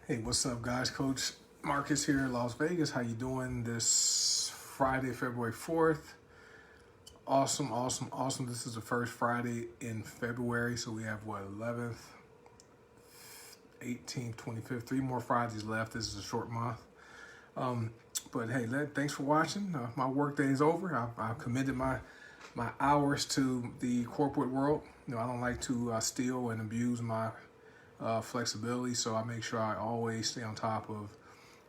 Hey, what's up, guys? Coach Marcus here in Las Vegas. How you doing this Friday, February 4th? Awesome, awesome, awesome. This is the first Friday in February, so we have, 11th, 18th, 25th, 3 more Fridays left. This is a short month. But hey, thanks for watching. My work day is over. I've committed my hours to the corporate world. I don't like to steal and abuse my flexibility, so I make sure I always stay on top of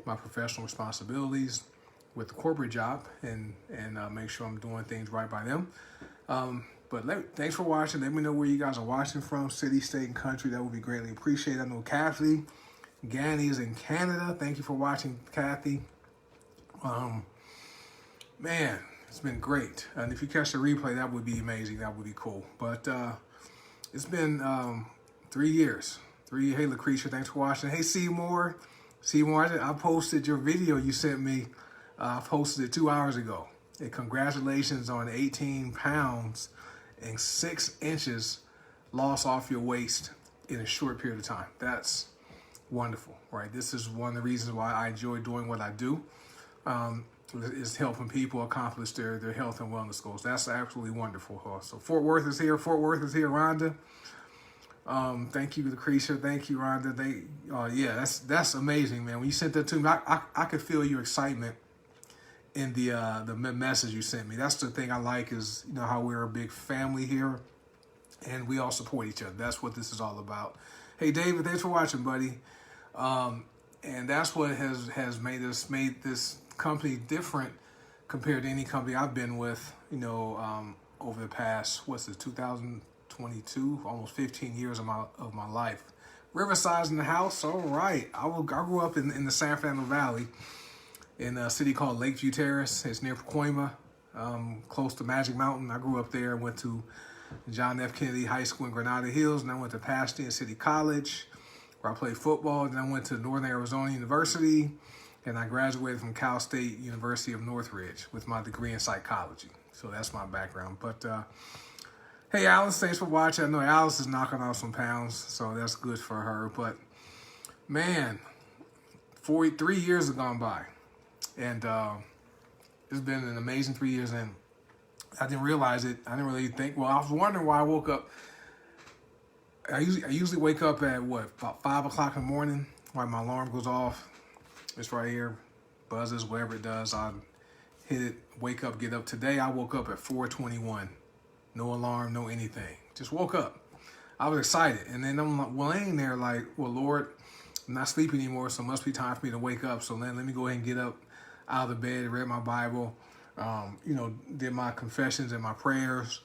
my professional responsibilities with the corporate job and make sure I'm doing things right by them. But thanks for watching. Let me know where you guys are watching from, city, state, and country. That would be greatly appreciated. I know Kathy Ganny is in Canada. Thank you for watching, Kathy. Man, it's been great. And if you catch the replay, that would be amazing. That would be cool. But it's been 3 years. Hey, Lucretia, thanks for watching. Hey, Seymour, I posted your video you sent me. I posted it 2 hours ago. Hey, congratulations on 18 pounds and 6 inches loss off your waist in a short period of time. That's wonderful, right? This is one of the reasons why I enjoy doing what I do. Is helping people accomplish their health and wellness goals. That's absolutely wonderful. So Fort Worth is here, Rhonda. Thank you, Lucretia. Thank you, Rhonda. Yeah, that's amazing, man. When you sent that to me, I could feel your excitement in the message you sent me. That's the thing I like is how we're a big family here, and we all support each other. That's what this is all about. Hey, David, thanks for watching, buddy. And that's what has made this company different compared to any company I've been with. Over the past 2022, almost 15 years of my life. Riverside's in the house. All right. I grew up in the San Fernando Valley in a city called Lakeview Terrace. It's near Pacoima, close to Magic Mountain. I grew up there. Went to John F. Kennedy High School in Granada Hills, and I went to Pasadena City College, where I played football. Then I went to Northern Arizona University, and I graduated from Cal State University of Northridge with my degree in psychology. So that's my background. But hey, Alice, thanks for watching. I know Alice is knocking off some pounds, so that's good for her. But man, 3 years have gone by, and it's been an amazing 3 years. And I didn't realize it. I didn't really think. Well, I was wondering why I woke up. I usually wake up at about 5 o'clock in the morning, while my alarm goes off. It's right here, buzzes, whatever it does. I hit it, wake up, get up. Today I woke up at 4:21. No alarm, no anything. Just woke up. I was excited. And then I'm laying there like, well, Lord, I'm not sleeping anymore, so it must be time for me to wake up. So then let me go ahead and get up out of the bed, read my Bible, did my confessions and my prayers,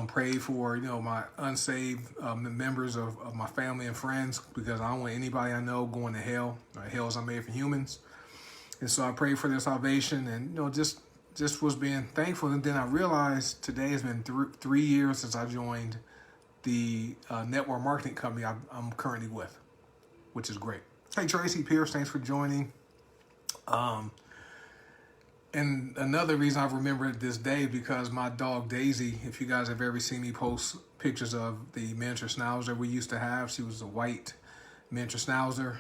prayed for, my unsaved members of my family and friends, because I don't want anybody I know going to hell. Hell is not made for humans. And so I prayed for their salvation and, just was being thankful. And then I realized today has been 3 years since I joined the network marketing company I'm currently with, which is great. Hey, Tracy Pierce, thanks for joining. And another reason I remember this day, because my dog Daisy, if you guys have ever seen me post pictures of the miniature schnauzer we used to have, she was a white miniature schnauzer,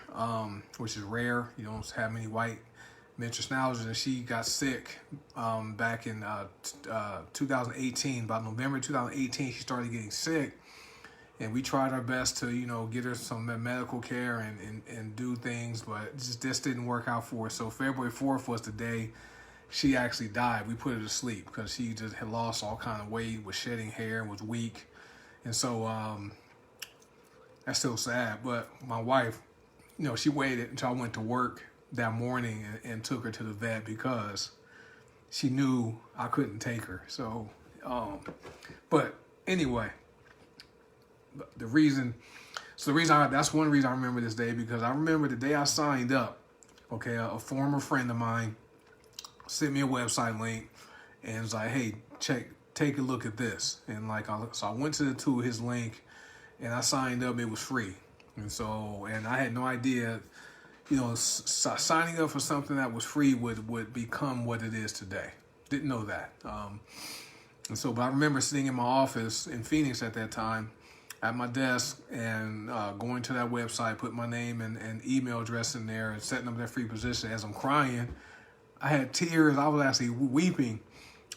which is rare. You don't have many white miniature schnauzers, and she got sick back in 2018. About November 2018, she started getting sick, and we tried our best to get her some medical care and do things, but this didn't work out for her. So February 4th was the day she actually died. We put her to sleep because she just had lost all kind of weight, was shedding hair, and was weak. And so that's still sad. But my wife, she waited until I went to work that morning and took her to the vet because she knew I couldn't take her. So, but anyway, that's one reason I remember this day, because I remember the day I signed up. Okay, a former friend of mine sent me a website link and was like, hey, take a look at this. And so I went to his link and I signed up. It was free. And I had no idea, signing up for something that was free would become what it is today. Didn't know that. But I remember sitting in my office in Phoenix at that time, at my desk and going to that website, put my name and email address in there and setting up that free position. As I'm crying, I had tears. I was actually weeping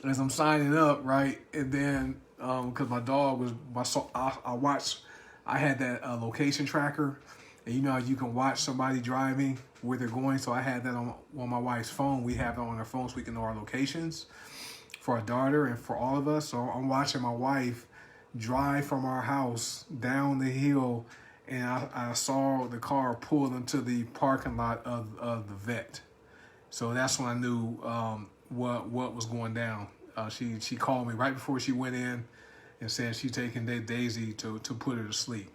as I'm signing up, right? And then because my dog was, I had that location tracker, and you know you can watch somebody driving where they're going. So I had that on my wife's phone. We have it on our phone so we can know our locations for our daughter and for all of us. So I'm watching my wife drive from our house down the hill, and I saw the car pull into the parking lot of the vet. So that's when I knew what was going down. She called me right before she went in and said she's taking Daisy to put her to sleep.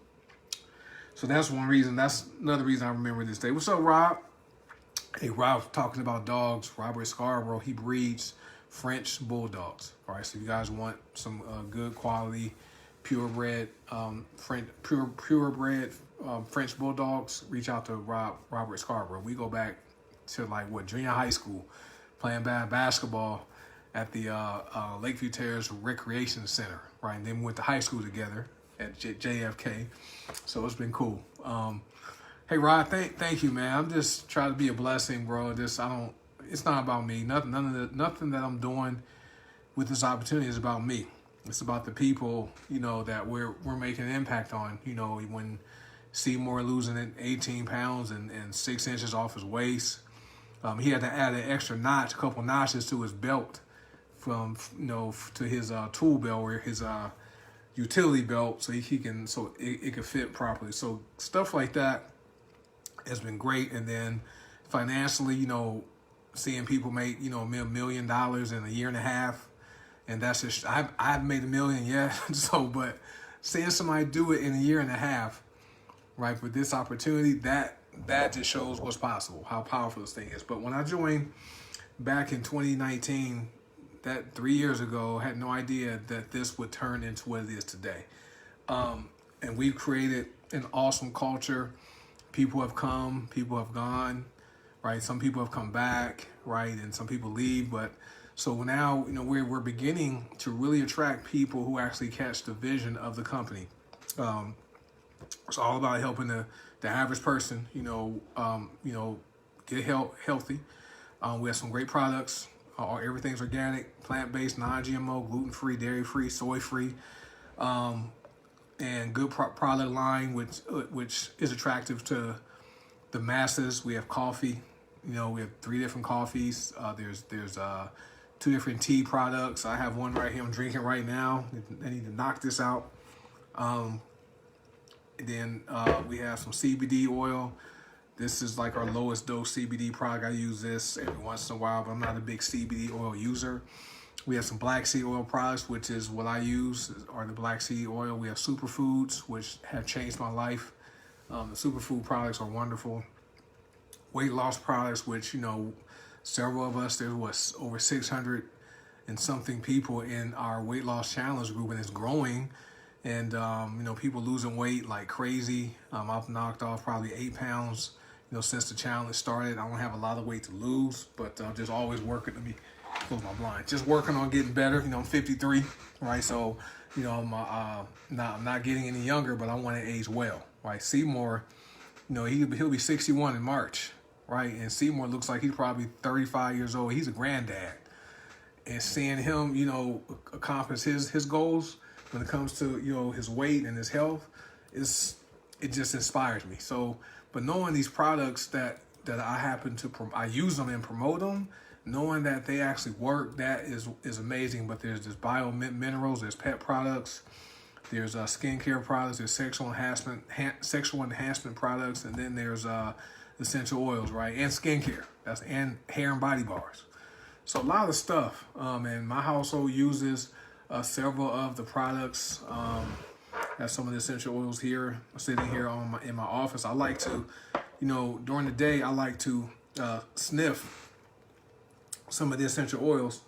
So that's one reason. That's another reason I remember this day. What's up, Rob? Hey, Rob's talking about dogs. Robert Scarborough, he breeds French bulldogs. All right, so if you guys want some good quality, purebred French bulldogs, reach out to Robert Scarborough. We go back to junior high school, playing basketball at the Lakeview Terrace Recreation Center, right? And then we went to high school together at JFK, so it's been cool. Hey Rod, thank you, man. I'm just trying to be a blessing, bro. It's not about me. Nothing that I'm doing with this opportunity is about me. It's about the people, that we're making an impact on. When Seymour losing 18 pounds and 6 inches off his waist, he had to add an extra notch, a couple notches to his belt from, to his tool belt or his utility belt so it could fit properly. So stuff like that has been great. And then financially, seeing people make, $1 million in a year and a half. And that's just, I haven't made $1 million yet. But seeing somebody do it in a year and a half, right, with this opportunity, that just shows what's possible, how powerful this thing is. But when I joined back in 2019, that 3 years ago, I had no idea that this would turn into what it is today. And we've created an awesome culture. People have come, people have gone, right? Some people have come back, right? And some people leave. But so now, we're beginning to really attract people who actually catch the vision of the company. It's all about helping the average person, get healthy. We have some great products. Everything's organic, plant-based, non-GMO, gluten-free, dairy-free, soy-free, and good product line, which is attractive to the masses. We have coffee. We have 3 different coffees. There's 2 different tea products. I have one right here I'm drinking right now. I need to knock this out. Then we have some CBD oil. This is like our lowest dose CBD product. I use this every once in a while, but I'm not a big CBD oil user. We have some black seed oil products, which is what I use, are the black seed oil. We have superfoods, which have changed my life. The superfood products are wonderful. Weight loss products, which, several of us, there's over 600 and something people in our weight loss challenge group, and it's growing. And, people losing weight like crazy. I've knocked off probably 8 pounds, since the challenge started. I don't have a lot of weight to lose, but I'm just always working. Let me close my blind. Just working on getting better. I'm 53, right? So, I'm not getting any younger, but I want to age well, right? Seymour, he'll be 61 in March, right? And Seymour looks like he's probably 35 years old. He's a granddad. And seeing him, accomplish his goals when it comes to, his weight and his health, it just inspires me. So, but knowing these products that I use them and promote them, knowing that they actually work, that is amazing. But there's this bio minerals, there's pet products, there's skincare products, there's sexual enhancement products, and then there's essential oils, right? And skincare, and hair and body bars. So a lot of stuff. And my household uses several of the products. Have some of the essential oils here, sitting here in my office. I like to, during the day, I like to sniff some of the essential oils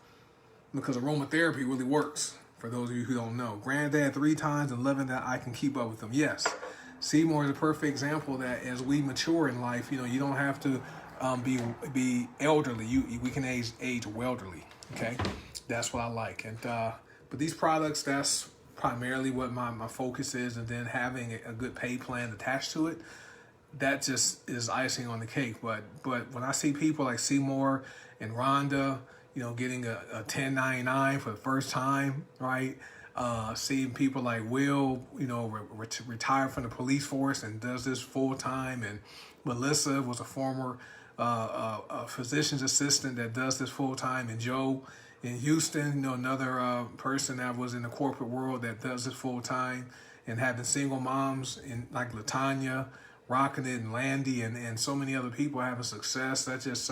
because aromatherapy really works. For those of you who don't know, Granddad 3 times and loving that I can keep up with them. Yes, Seymour is a perfect example that as we mature in life, you don't have to be elderly. We can age welderly. Okay, that's what I like. And but these products, that's primarily what my focus is, and then having a good pay plan attached to it, that just is icing on the cake. But when I see people like Seymour and Rhonda, getting a 1099 for the first time, right? Seeing people like Will, retire from the police force and does this full time, and Melissa was a former a physician's assistant that does this full time, and Joe in Houston, another person that was in the corporate world that does this full time, and having single moms in like Latanya rocking it, and Landy, and so many other people having success. That just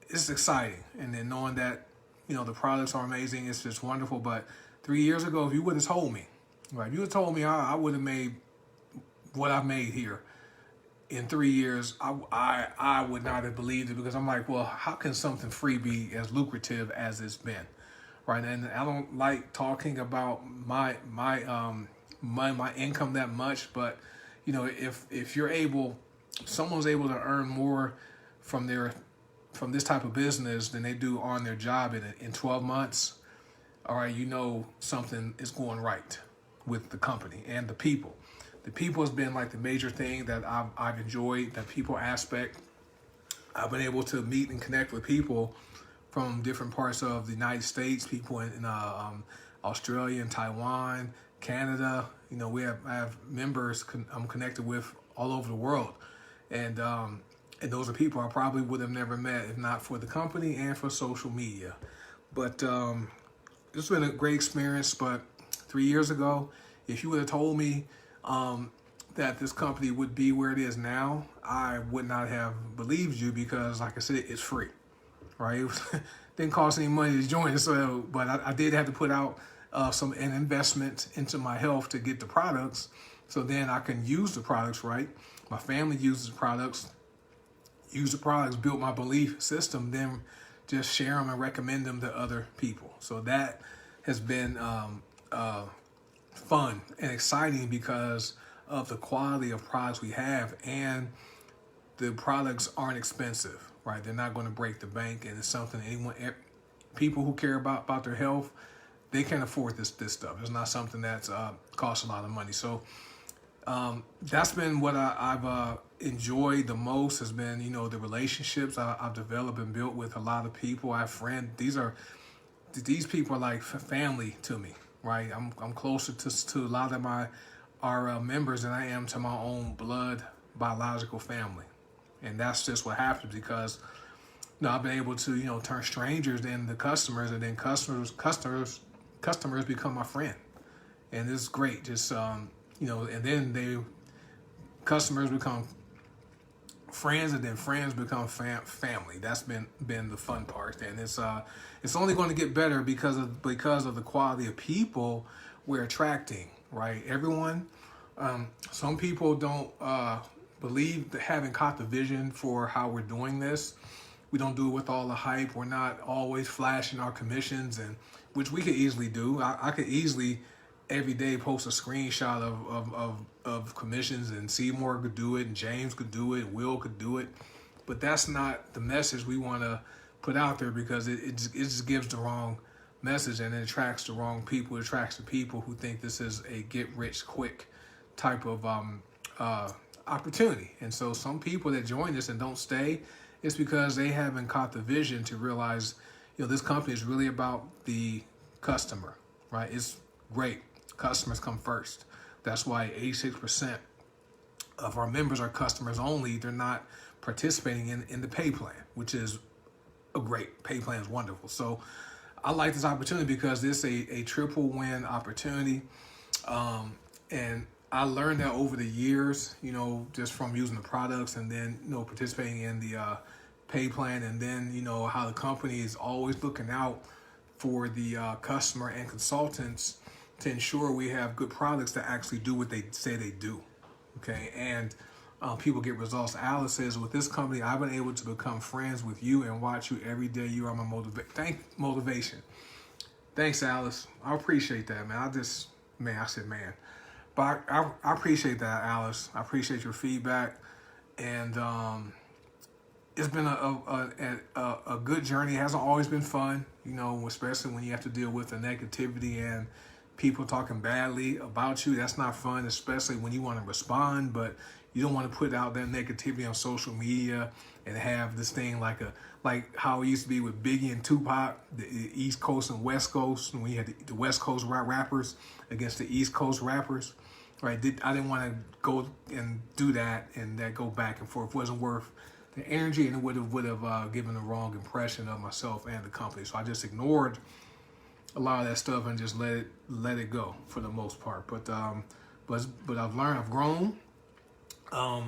it's exciting. And then knowing that the products are amazing, it's just wonderful. But 3 years ago, if you would have told me, right, if you would have told me I would have made what I've made here in 3 years, I would not have believed it, because I'm like, well, how can something free be as lucrative as it's been, right? And I don't like talking about my income that much, but if you're able, someone's able to earn more from this type of business than they do on their job in 12 months, all right, something is going right with the company and the people. The people has been like the major thing that I've enjoyed, the people aspect. I've been able to meet and connect with people from different parts of the United States, people in Australia and Taiwan, Canada. I have members I'm connected with all over the world, and those are people I probably would have never met if not for the company and for social media. But it's been a great experience. But 3 years ago, if you would have told me that this company would be where it is now, I would not have believed you, because, like I said, it's free, right? It didn't cost any money to join. So, but I did have to put out an investment into my health to get the products, so then I can use the products, right? My family uses the products, build my belief system, then just share them and recommend them to other people. So that has been fun and exciting because of the quality of products we have, and the products aren't expensive, right? They're not going to break the bank, and it's something people who care about their health, they can afford this stuff. It's not something that's costs a lot of money. So that's been what I've enjoyed the most, has been the relationships I've developed and built with a lot of people. I have friends. These people are like family to me, right? I'm closer to a lot of our members than I am to my own blood biological family, and that's just what happens because I've been able to turn strangers into customers, and then customers become my friend, and it's great. Just and then customers become friends, and then friends become family. That's been the fun part, and it's only going to get better because of the quality of people we're attracting, right? Everyone, some people don't believe that haven't caught the vision for how we're doing this. We don't do it with all the hype. We're not always flashing our commissions, and which we could easily do. I could easily every day post a screenshot of commissions, and Seymour could do it, and James could do it, Will could do it. But that's not the message we want to put out there, because it just gives the wrong message, and it attracts the wrong people. It attracts the people who think this is a get-rich-quick type of opportunity. And so some people that join this and don't stay, it's because they haven't caught the vision to realize, this company is really about the customer, right? It's great. Customers come first. That's why 86% of our members are customers only. They're not participating in the pay plan, which is a great pay plan. Is wonderful. So I like this opportunity because it's a triple win opportunity. And I learned that over the years, just from using the products, and then, participating in the pay plan, and then, how the company is always looking out for the customer and consultants to ensure we have good products that actually do what they say they do. Okay. And people get results. Alice says, with this company, I've been able to become friends with you and watch you every day. You are my motivation. Thanks, Alice. I appreciate that, man. I said, man. But I appreciate that, Alice. I appreciate your feedback. And it's been a good journey. It hasn't always been fun, especially when you have to deal with the negativity and people talking badly about you. That's not fun, especially when you want to respond, but you don't want to put out that negativity on social media and have this thing like how it used to be with Biggie and Tupac, the East Coast and West Coast, when you had the West Coast rappers against the East Coast rappers, right? I didn't want to go and do that and that go back and forth. It wasn't worth the energy, and it would have given the wrong impression of myself and the company. So I just ignored a lot of that stuff and just let it go for the most part. But I've learned, I've grown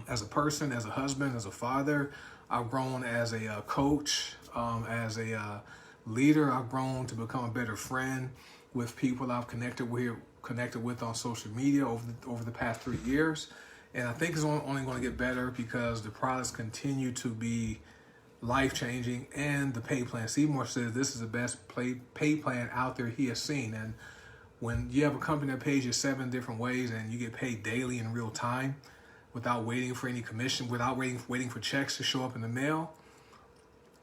as a person, as a husband, as a father. I've grown as a coach, as a leader. I've grown to become a better friend with people I've connected with on social media over the past 3 years. And I think it's only going to get better because the products continue to be life-changing, and the pay plan. Seymour says this is the best pay plan out there he has seen. And when you have a company that pays you 7 different ways and you get paid daily in real time without waiting for any commission, without waiting for checks to show up in the mail,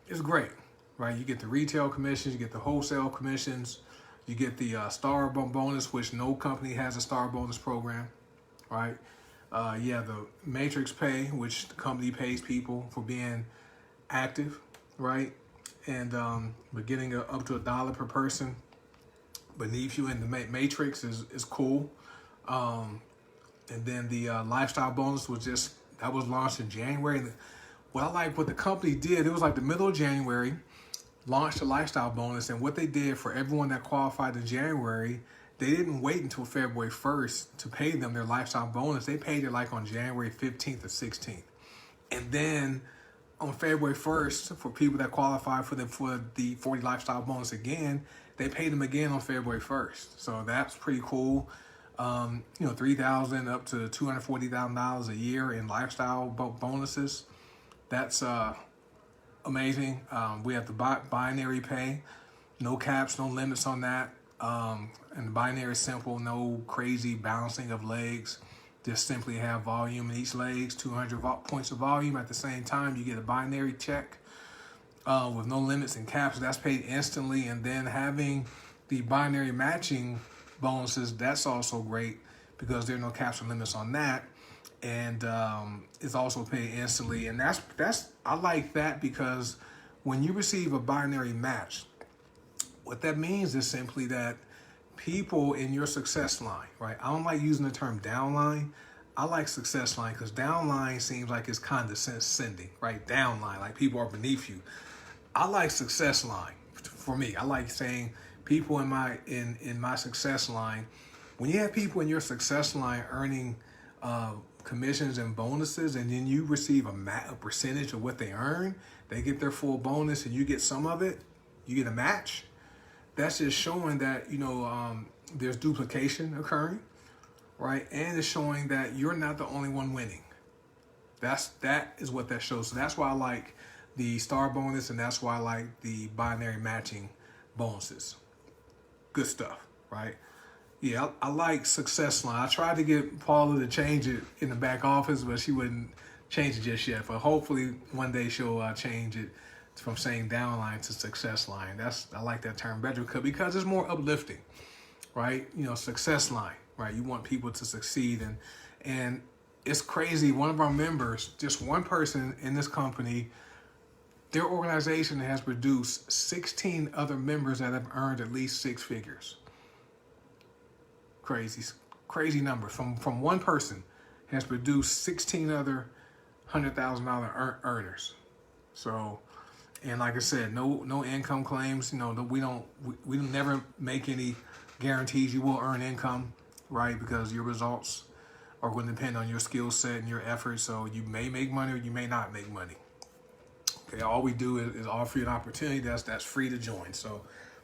it's great, right? You get the retail commissions, you get the wholesale commissions, you get the star bonus, which no company has a star bonus program, right? You have the matrix pay, which the company pays people for being active, right? And but getting up to $1 per person beneath you in the matrix is cool. And then the lifestyle bonus was launched in January. And what I like what the company did, it was like the middle of January, launched the lifestyle bonus, and what they did for everyone that qualified in January, they didn't wait until February 1st to pay them their lifestyle bonus. They paid it like on January 15th or 16th. And then on February 1st, for people that qualify for the 40 lifestyle bonus again, they paid them again on February 1st. So that's pretty cool. $3,000 up to $240,000 a year in lifestyle bonuses. That's amazing. We have the binary pay, no caps, no limits on that. And the binary is simple, no crazy balancing of legs. Just simply have volume in each legs, 200 points of volume. At the same time, you get a binary check with no limits and caps. That's paid instantly. And then having the binary matching bonuses, that's also great because there are no caps or limits on that. And it's also paid instantly. And that's I like that because when you receive a binary match, what that means is simply that people in your success line, right? I don't like using the term downline. I like success line because downline seems like it's condescending, right? Downline, like people are beneath you. I like success line. For me, I like saying people in my success line. When you have people in your success line earning commissions and bonuses, and then you receive a percentage of what they earn, they get their full bonus, and you get some of it. You get a match. That's just showing that, there's duplication occurring, right? And it's showing that you're not the only one winning. That is what that shows. So that's why I like the star bonus, and that's why I like the binary matching bonuses. Good stuff, right? Yeah, I like success line. I tried to get Paula to change it in the back office, but she wouldn't change it just yet. But hopefully one day she'll change it from saying downline to success line. I like that term better because it's more uplifting, right? Success line, right? You want people to succeed, and it's crazy. One of our members, just one person in this company, their organization has produced 16 other members that have earned at least 6 figures. Crazy number. From one person has produced 16 other $100,000 earners. So. And like I said, no income claims. We never make any guarantees you will earn income, right? Because your results are going to depend on your skill set and your efforts. So you may make money or you may not make money. Okay, all we do is offer you an opportunity that's free to join. So,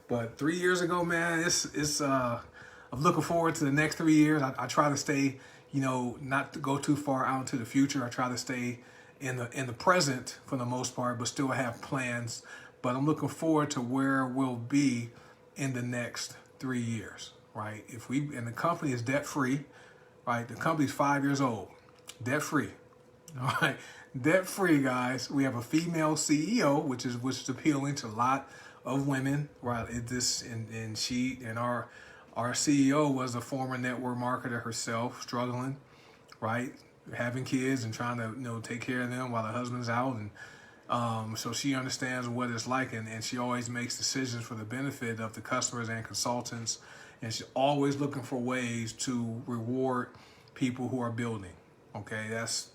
but 3 years ago, man, I'm looking forward to the next 3 years. I try to stay, not to go too far out into the future. I try to stay in the present for the most part, but still have plans. But I'm looking forward to where we'll be in the next 3 years, right? And the company is debt free, right? The company's 5 years old, debt free, all right? Debt free, guys. We have a female CEO, which is appealing to a lot of women, right? And our Our CEO was a former network marketer herself, struggling, right? Having kids and trying to, take care of them while the husband's out. And so she understands what it's like, and she always makes decisions for the benefit of the customers and consultants. And she's always looking for ways to reward people who are building. Okay, that's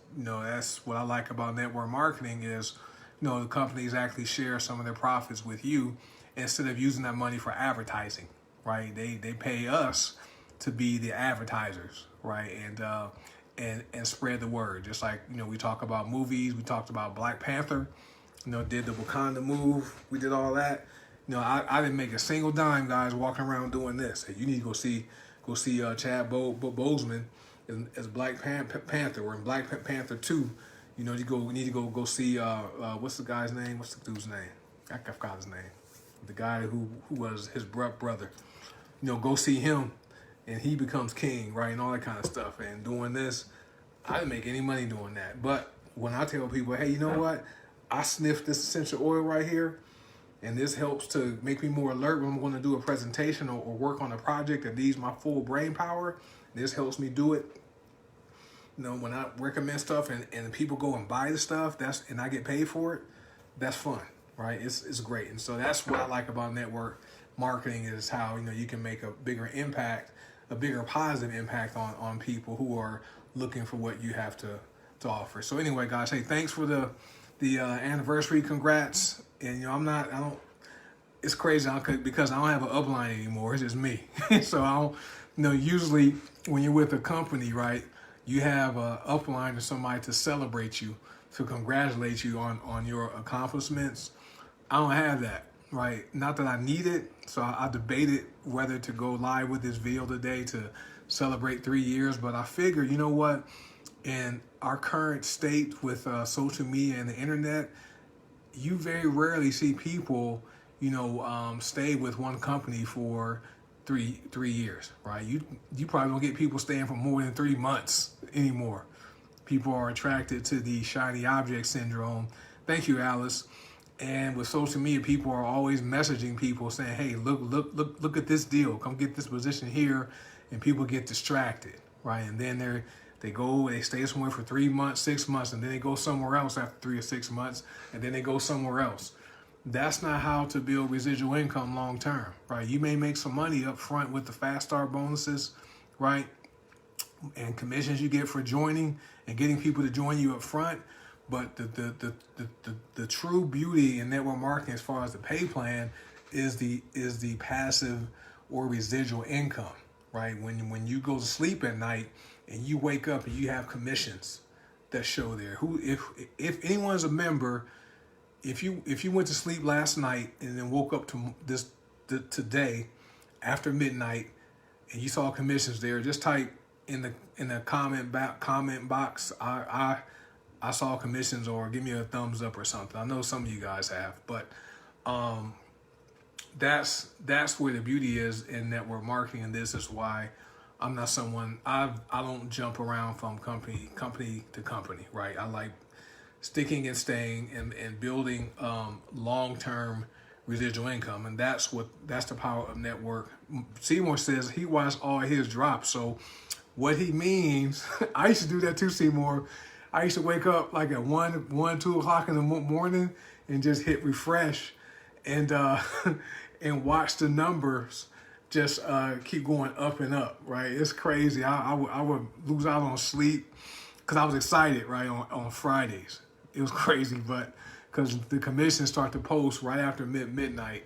what I like about network marketing is, the companies actually share some of their profits with you instead of using that money for advertising, right? They pay us to be the advertisers, right? And spread the word. Just like, we talk about movies, we talked about Black Panther, did the Wakanda move, we did all that. I didn't make a single dime, guys, walking around doing this. Hey, you need to go see Chad Boseman as Black Panther, or in Black Panther 2. You need to go see what's the guy's name? What's the dude's name? I forgot his name. The guy who was his brother. Go see him, and he becomes king, right? And all that kind of stuff. And doing this, I didn't make any money doing that. But when I tell people, hey, you know what? I sniffed this essential oil right here, and this helps to make me more alert when I'm going to do a presentation or work on a project that needs my full brain power. This helps me do it. When I recommend stuff and people go and buy the stuff, and I get paid for it, that's fun, right? It's great. And so that's what I like about network marketing, is how, you can make a bigger impact, a bigger positive impact on people who are looking for what you have to offer. So anyway, guys, hey, thanks for the anniversary. Congrats. And, it's crazy because I don't have an upline anymore. It's just me. So I don't, usually when you're with a company, right, you have an upline or somebody to celebrate you, to congratulate you on your accomplishments. I don't have that, right? Not that I need it. So I debated whether to go live with this video today to celebrate 3 years. But I figured, you know what? In our current state with social media and the internet, you very rarely see people, stay with one company for three years, right? You probably don't get people staying for more than 3 months anymore. People are attracted to the shiny object syndrome. Thank you, Alice. And with social media, people are always messaging people saying, hey, look at this deal. Come get this position here. And people get distracted, right? And then they stay somewhere for 3 months, 6 months, and then they go somewhere else after 3 or 6 months, and then they go somewhere else. That's not how to build residual income long term, right? You may make some money up front with the fast start bonuses, right? And commissions you get for joining and getting people to join you up front. But the true beauty in network marketing, as far as the pay plan, is the passive or residual income, right? When you go to sleep at night and you wake up and you have commissions that show there. If anyone's a member, if you went to sleep last night and then woke up to today after midnight and you saw commissions there, just type in the comment box, I saw commissions, or give me a thumbs up or something. I know some of you guys have, but that's where the beauty is in network marketing. And this is why I'm not someone, I don't jump around from company to company, right? I like sticking and staying and building long-term residual income. And that's the power of network. Seymour says he watched all his drops. So what he means, I used to do that too, Seymour. I used to wake up like at 2 o'clock in the morning and just hit refresh and and watch the numbers just keep going up and up, right? It's crazy. I would lose out on sleep because I was excited, right, on Fridays. It was crazy, but because the commissions start to post right after midnight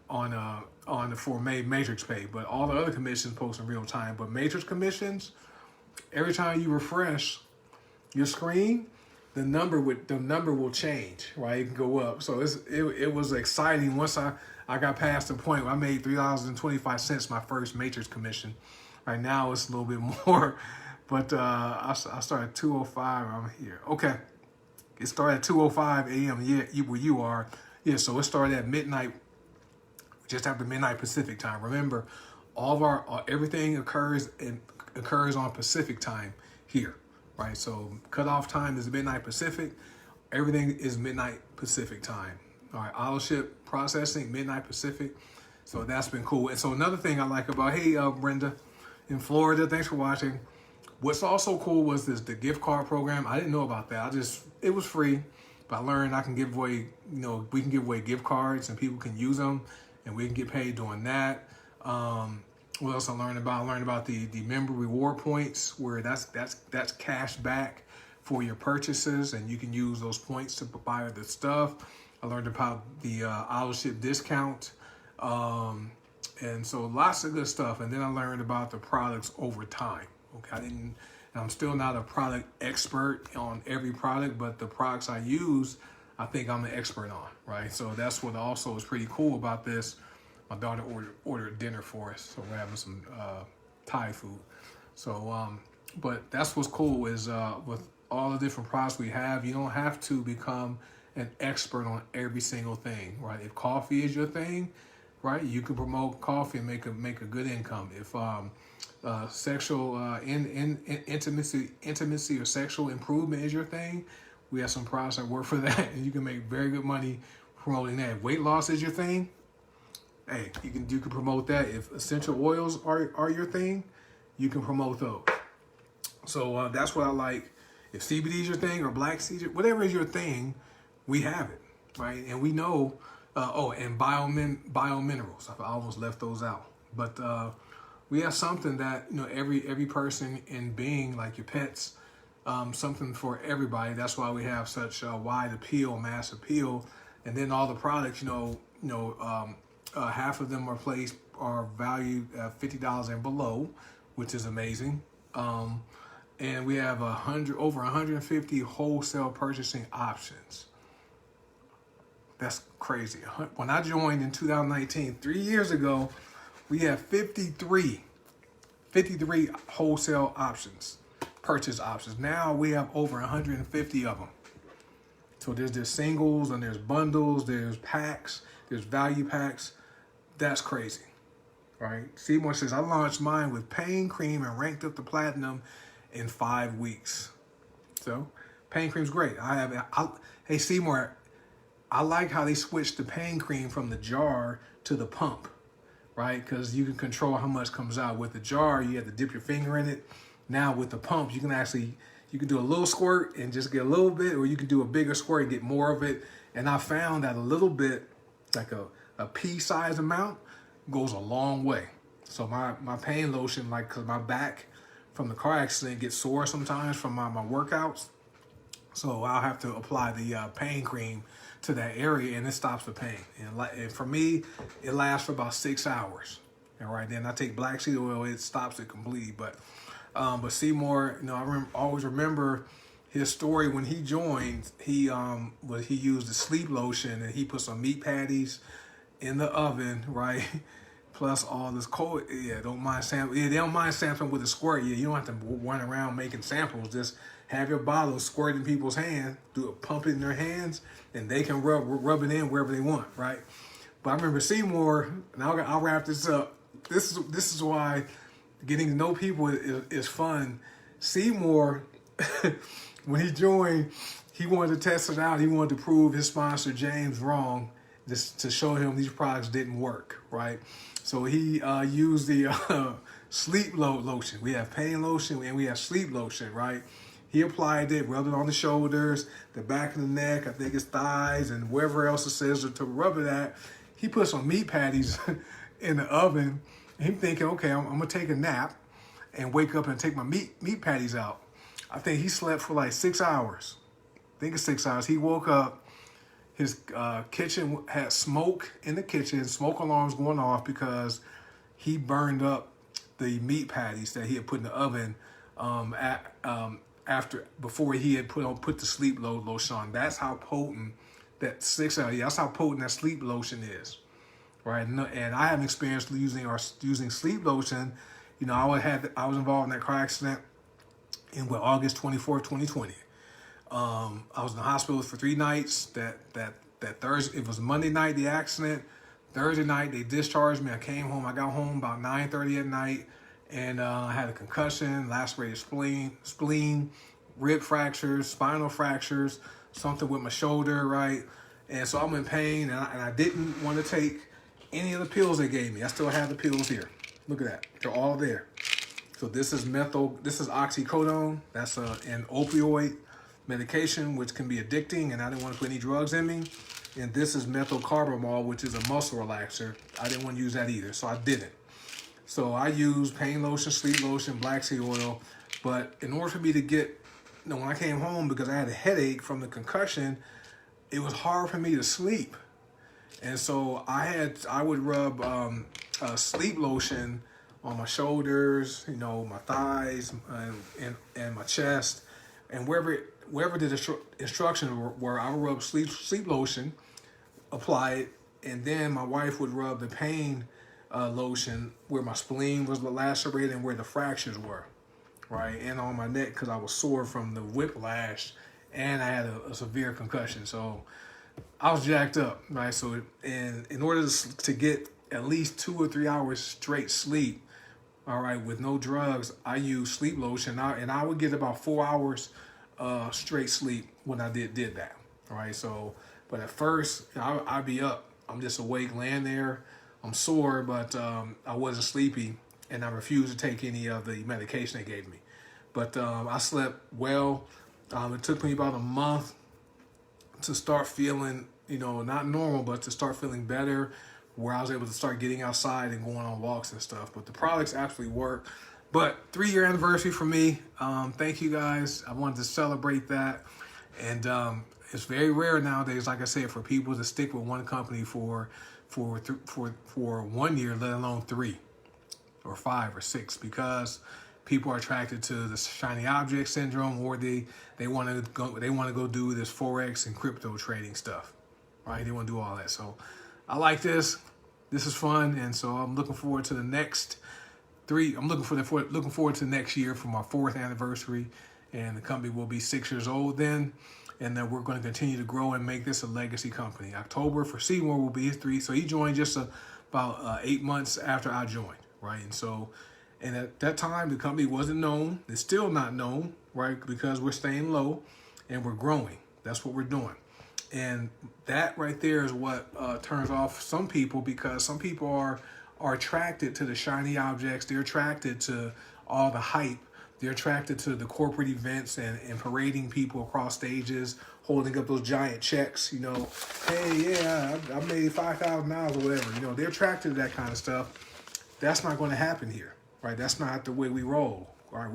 for Matrix Pay, but all the other commissions post in real time. But Matrix commissions, every time you refresh your screen, the number will change, right? It can go up. So it was exciting once I got past the point where I made $3.25 my first Matrix commission. Right now it's a little bit more, but I started at 2:05. I'm here. Okay, it started at 2:05 a.m. Yeah, where you are. Yeah, so it started at midnight, just after midnight Pacific time. Remember, all of our everything occurs on Pacific time here. Right, so cutoff time is midnight Pacific. Everything is midnight Pacific time. All right, auto ship processing, midnight Pacific. So that's been cool. And so another thing I like about, hey, Brenda in Florida, thanks for watching. What's also cool was the gift card program. I didn't know about that. It was free, but I learned I can give away, we can give away gift cards and people can use them and we can get paid doing that. What else I learned about? I learned about the member reward points, where that's cash back for your purchases, and you can use those points to buy other stuff. I learned about the auto-ship discount, and so lots of good stuff. And then I learned about the products over time. Okay, I'm still not a product expert on every product, but the products I use, I think I'm an expert on, right? So that's what also is pretty cool about this. My daughter ordered dinner for us, so we're having some Thai food. So, but that's what's cool is with all the different products we have, you don't have to become an expert on every single thing, right? If coffee is your thing, right, you can promote coffee and make a good income. If sexual intimacy or sexual improvement is your thing, we have some products that work for that, and you can make very good money promoting that. If weight loss is your thing, hey, you can promote that. If essential oils are your thing, you can promote those. So that's what I like. If CBD is your thing or black seed, whatever is your thing, we have it, right? And we know. And biominerals. I almost left those out, but we have something that every person in being, like your pets, something for everybody. That's why we have such a wide appeal, mass appeal, and then all the products. Half of them are valued at $50 and below, which is amazing. And we have over 150 wholesale purchasing options. That's crazy. When I joined in 2019, 3 years ago, we had 53 wholesale options, purchase options. Now we have over 150 of them. So there's singles and there's bundles, there's packs, there's value packs. That's crazy, right? Seymour says, I launched mine with pain cream and ranked up to platinum in 5 weeks. So pain cream's great. Hey, Seymour, I like how they switched the pain cream from the jar to the pump, right? Because you can control how much comes out. With the jar, you have to dip your finger in it. Now with the pump, you can do a little squirt and just get a little bit, or you can do a bigger squirt and get more of it. And I found that a little bit, like a pea-sized amount, goes a long way. So my pain lotion, because my back from the car accident gets sore sometimes from my workouts. So I'll have to apply the pain cream to that area, and it stops the pain. And for me, it lasts for about 6 hours. And right then I take black seed oil, it stops it completely. But Seymour, I always remember his story when he joined. He used the sleep lotion, and he put some meat patties in the oven, right? Plus all this cold. Yeah, they don't mind sampling with a squirt. Yeah, you don't have to run around making samples. Just have your bottle squirt in people's hands, pump it in their hands, and they can rub it in wherever they want, right? But I remember Seymour, and I'll wrap this up. This is why getting to know people is fun. Seymour, when he joined, he wanted to test it out. He wanted to prove his sponsor James wrong, just to show him these products didn't work, right? So he used the sleep lotion. We have pain lotion and we have sleep lotion, right? He applied it, rubbed it on the shoulders, the back of the neck, I think his thighs, and wherever else it says to rub it at. He put some meat patties in the oven. And him thinking, okay, I'm gonna take a nap and wake up and take my meat patties out. I think he slept for like 6 hours. I think it's 6 hours. He woke up, his kitchen had smoke in the kitchen, smoke alarms going off because he burned up the meat patties that he had put in the oven before he had put the sleep lotion on. That's how potent that 6 hours. That's how potent that sleep lotion is, right? And I have experience using sleep lotion. I was involved in that car accident in August 24th, 2020. I was in the hospital for 3 nights. That Thursday, it was Monday night, the accident. Thursday night, they discharged me. I came home. I got home about 9:30 at night. And I had a concussion, lacerated spleen, rib fractures, spinal fractures, something with my shoulder, right? And so I'm in pain, and I didn't want to take any of the pills they gave me. I still have the pills here. Look at that. They're all there. So this is oxycodone. That's an opioid medication, which can be addicting, and I didn't want to put any drugs in me. And this is methylcarbamol, which is a muscle relaxer. I didn't want to use that either, so I didn't. So I use pain lotion, sleep lotion, black seed oil. But in order for me to get, when I came home, because I had a headache from the concussion, it was hard for me to sleep. And so I would rub sleep lotion on my shoulders, my thighs, and my chest, and wherever the instructions were, I would rub sleep lotion, apply it, and then my wife would rub the pain lotion where my spleen was lacerated and where the fractures were, right, and on my neck because I was sore from the whiplash, and I had a severe concussion, so I was jacked up, right? So in order to get at least 2 or 3 hours straight sleep, all right, with no drugs, I use sleep lotion, and I would get about 4 hours straight sleep when I did that, all right? So, but at first, I'd be up. I'm just awake, laying there. I'm sore, but I wasn't sleepy, and I refused to take any of the medication they gave me. But I slept well. It took me about a month to start feeling, not normal, but to start feeling better, where I was able to start getting outside and going on walks and stuff. But the products actually work. But 3-year anniversary for me. Thank you guys. I wanted to celebrate that. And it's very rare nowadays, like I said, for people to stick with one company for 1 year, let alone 3 or 5 or 6, because people are attracted to the shiny object syndrome, or they want to go do this Forex and crypto trading stuff, right? They want to do all that. So I like this. This is fun, and so I'm looking forward to the next 3. I'm looking forward to next year for my 4th anniversary, and the company will be 6 years old then, and then we're going to continue to grow and make this a legacy company. October for Seymour will be his 3. So he joined just about 8 months after I joined, right? And so, and at that time, the company wasn't known. It's still not known, right? Because we're staying low and we're growing. That's what we're doing. And that right there is what turns off some people, because some people are attracted to the shiny objects. They're attracted to all the hype. They're attracted to the corporate events and parading people across stages, holding up those giant checks, hey, yeah, I made $5,000 or whatever. They're attracted to that kind of stuff. That's not going to happen here, right? That's not the way we roll, right?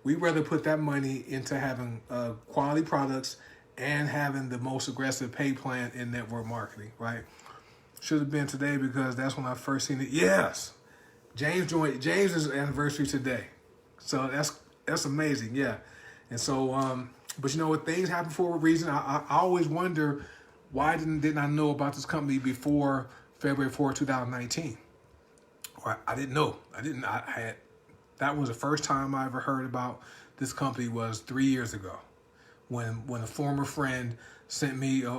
We rather put that money into having quality products and having the most aggressive pay plan in network marketing, right? Should have been today, because that's when I first seen it. Yes, James' anniversary today. So that's amazing, yeah. And so, but what, things happen for a reason. I always wonder, why didn't I know about this company before February 4, 2019? Or I didn't know. That was the first time I ever heard about this company, was 3 years ago, when a former friend sent me a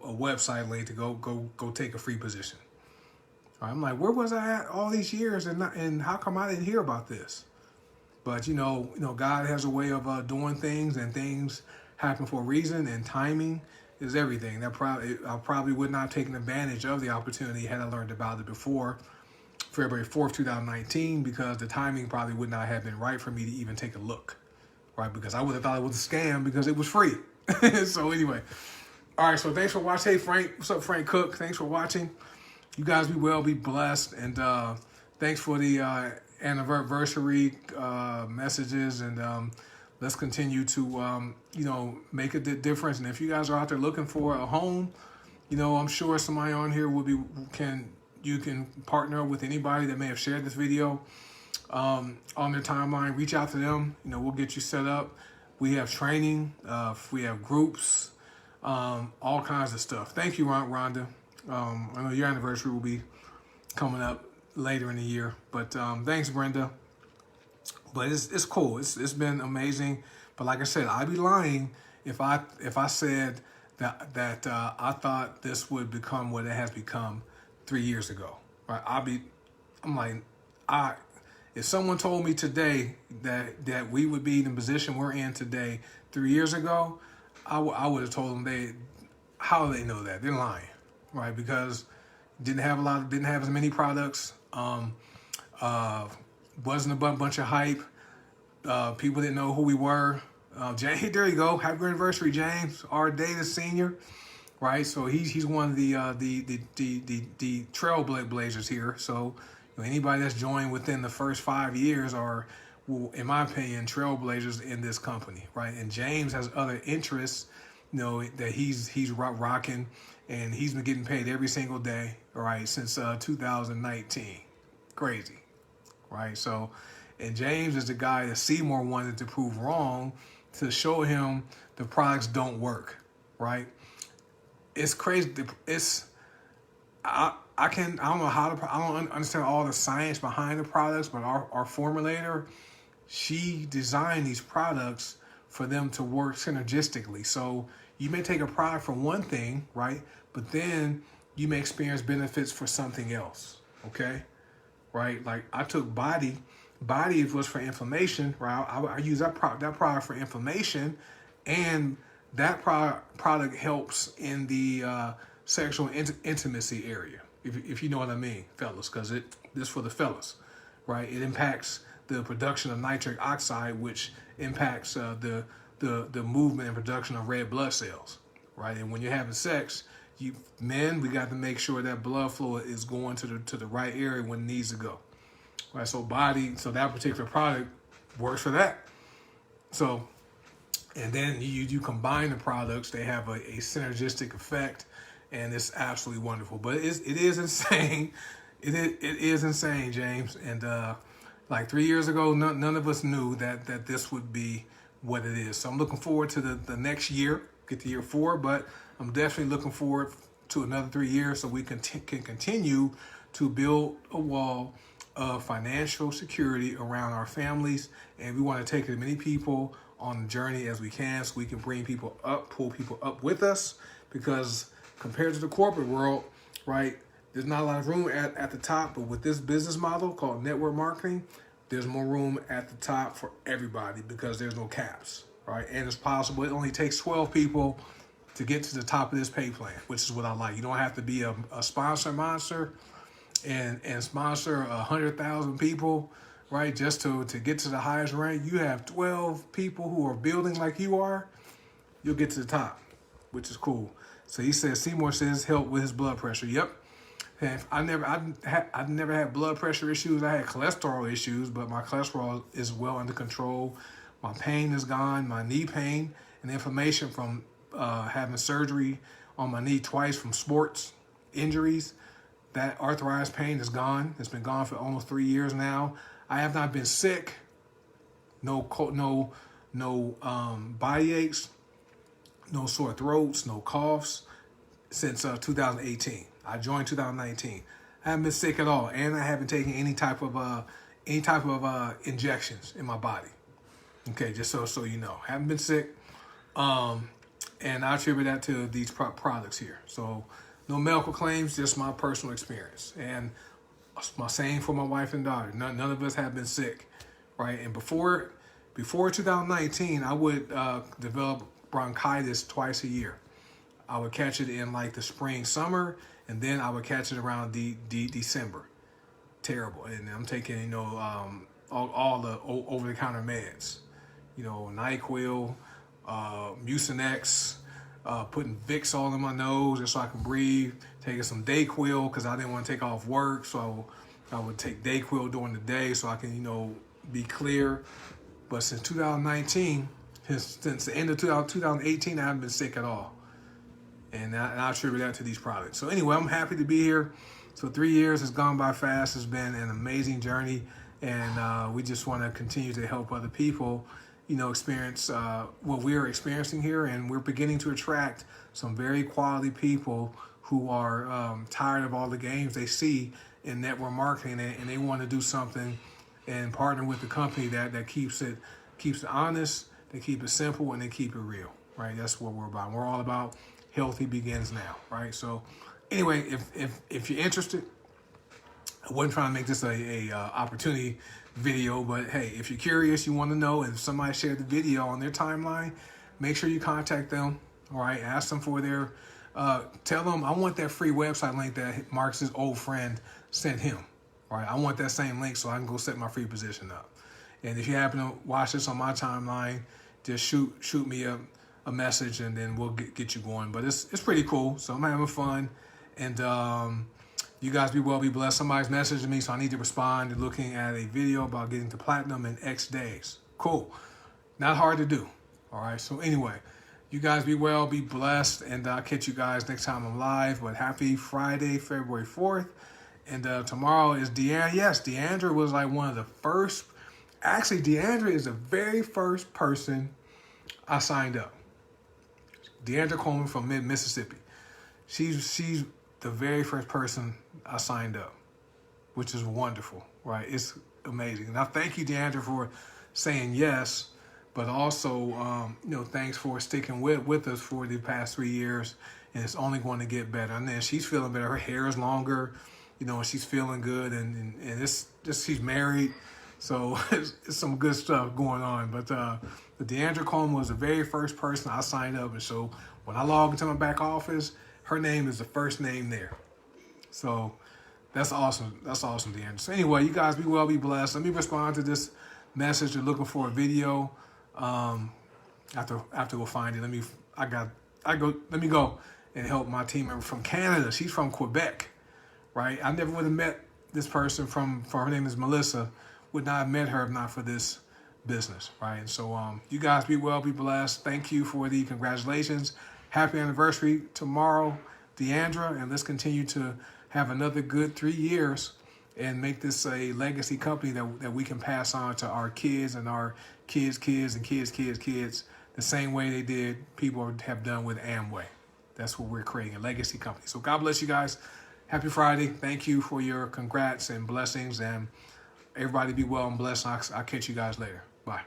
website link to go take a free position. I'm like, where was I at all these years, and how come I didn't hear about this? But God has a way of doing things, and things happen for a reason, and timing is everything. I probably would not have taken advantage of the opportunity had I learned about it before February 4th, 2019, because the timing probably would not have been right for me to even take a look, right? Because I would have thought it was a scam because it was free. So anyway, all right. So thanks for watching. Hey, Frank, what's up, Frank Cook? Thanks for watching. You guys be well, be blessed, and thanks for the anniversary messages, and let's continue to make a difference. And if you guys are out there looking for a home, I'm sure somebody on here you can partner with anybody that may have shared this video on their timeline. Reach out to them. We'll get you set up. We have training. We have groups. All kinds of stuff. Thank you, Rhonda. I know your anniversary will be coming up later in the year, but thanks, Brenda. But it's cool. It's been amazing. But like I said, I'd be lying if I said that I thought this would become what it has become 3 years ago. Right? If someone told me today that we would be in the position we're in today 3 years ago, I would have told them how do they know that? They're lying, right? Because Didn't have as many products. Wasn't a bunch of hype. People didn't know who we were. James, there you go. Happy anniversary, James. Our Davis Senior, right? So he's one of the trailblazers here. So anybody that's joined within the first 5 years are, well, in my opinion, trailblazers in this company, right? And James has other interests, that he's rocking, and he's been getting paid every single day, right, since 2019. Crazy, right? So, and James is the guy that Seymour wanted to prove wrong, to show him the products don't work, right? It's crazy. I don't know I don't understand all the science behind the products, but our formulator, she designed these products for them to work synergistically. So you may take a product for one thing, right? But then you may experience benefits for something else, okay? Right? Like I took Body was for inflammation, right? I use that product for inflammation, and that product helps in the sexual intimacy area, if you know what I mean, fellas, because this for the fellas, right? It impacts the production of nitric oxide, which impacts the movement and production of red blood cells, right? And when you're having sex, we got to make sure that blood flow is going to the right area when it needs to go, right? So that particular product works for that. So, and then you combine the products, they have a synergistic effect, and it's absolutely wonderful. But it is insane. It is insane, James. And like 3 years ago, none of us knew that this would be what it is. So I'm looking forward to the next year, get to year 4, but I'm definitely looking forward to another 3 years so we can continue to build a wall of financial security around our families. And we want to take as many people on the journey as we can, so we can bring people up, pull people up with us, because compared to the corporate world, right, there's not a lot of room at the top, but with this business model called network marketing, there's more room at the top for everybody because there's no caps, right? And it's possible. It only takes 12 people to get to the top of this pay plan, which is what I like. You don't have to be a sponsor monster and sponsor 100,000 people, right? Just to get to the highest rank. You have 12 people who are building like you are, you'll get to the top, which is cool. So he says, Seymour says, help with his blood pressure. Yep. And I never had blood pressure issues. I had cholesterol issues, but my cholesterol is well under control. My pain is gone, my knee pain and inflammation from having surgery on my knee twice from sports injuries. That arthritis pain is gone. It's been gone for almost 3 years now. I have not been sick. No body aches, no sore throats, no coughs since 2018. I joined 2019. I haven't been sick at all, and I haven't taken any type of injections in my body. Okay, just so you know, haven't been sick, and I attribute that to these products here. So, no medical claims, just my personal experience, and my same for my wife and daughter. None of us have been sick, right? And before 2019, I would develop bronchitis twice a year. I would catch it in like the spring, summer, and then I would catch it around December. Terrible. And I'm taking, all the over-the-counter meds, NyQuil, Mucinex, putting Vicks all in my nose just so I can breathe, taking some Dayquil because I didn't want to take off work, so I would take Dayquil during the day so I can, be clear. But since 2019, since the end of 2018, I haven't been sick at all. And I attribute that to these products. So anyway, I'm happy to be here. So 3 years has gone by fast. It's been an amazing journey. And we just want to continue to help other people, experience what we're experiencing here. And we're beginning to attract some very quality people who are tired of all the games they see in network marketing. And they want to do something and partner with the company that keeps it honest, they keep it simple, and they keep it real, right? That's what we're about. We're all about healthy begins now, right? So anyway, if you're interested, I wasn't trying to make this a opportunity video, but hey, if you're curious, you want to know, if somebody shared the video on their timeline, make sure you contact them, all right? Ask them for their tell them I want that free website link that Marcus's old friend sent him. Right, I want that same link so I can go set my free position up. And if you happen to watch this on my timeline, just shoot me a message, and then we'll get you going. But it's pretty cool. So I'm having fun, and you guys be well, be blessed. Somebody's messaging me, so I need to respond to looking at a video about getting to platinum in X days. Cool, not hard to do. All right. So anyway, you guys be well, be blessed, and I'll catch you guys next time I'm live. But happy Friday, February 4th. And tomorrow is Deandra. Yes, Deandra was like one of the first. Actually, Deandra is the very first person I signed up. Deandra Coleman from Mississippi. She's the very first person I signed up, which is wonderful, right? It's amazing. Now, thank you, Deandra, for saying yes, but also, thanks for sticking with us for the past 3 years, and it's only going to get better. And then she's feeling better. Her hair is longer. And she's feeling good, and it's just, she's married, so it's some good stuff going on. But Deandra Coleman was the very first person I signed up, and so when I log into my back office, her name is the first name there. So that's awesome. That's awesome, Deandra. So anyway, you guys be well, be blessed. Let me respond to this message. You're looking for a video. After we'll find it. Let me go and help my team member from Canada. She's from Quebec. Right, I never would have met this person her name is Melissa. Would not have met her if not for this business, right? And so, you guys be well, be blessed. Thank you for the congratulations. Happy anniversary tomorrow, Deandra, and let's continue to have another good 3 years and make this a legacy company that we can pass on to our kids and our kids' kids and kids, the same way they did. People have done with Amway. That's what we're creating, a legacy company. So God bless you guys. Happy Friday. Thank you for your congrats and blessings. And everybody be well and blessed. I'll catch you guys later. Bye.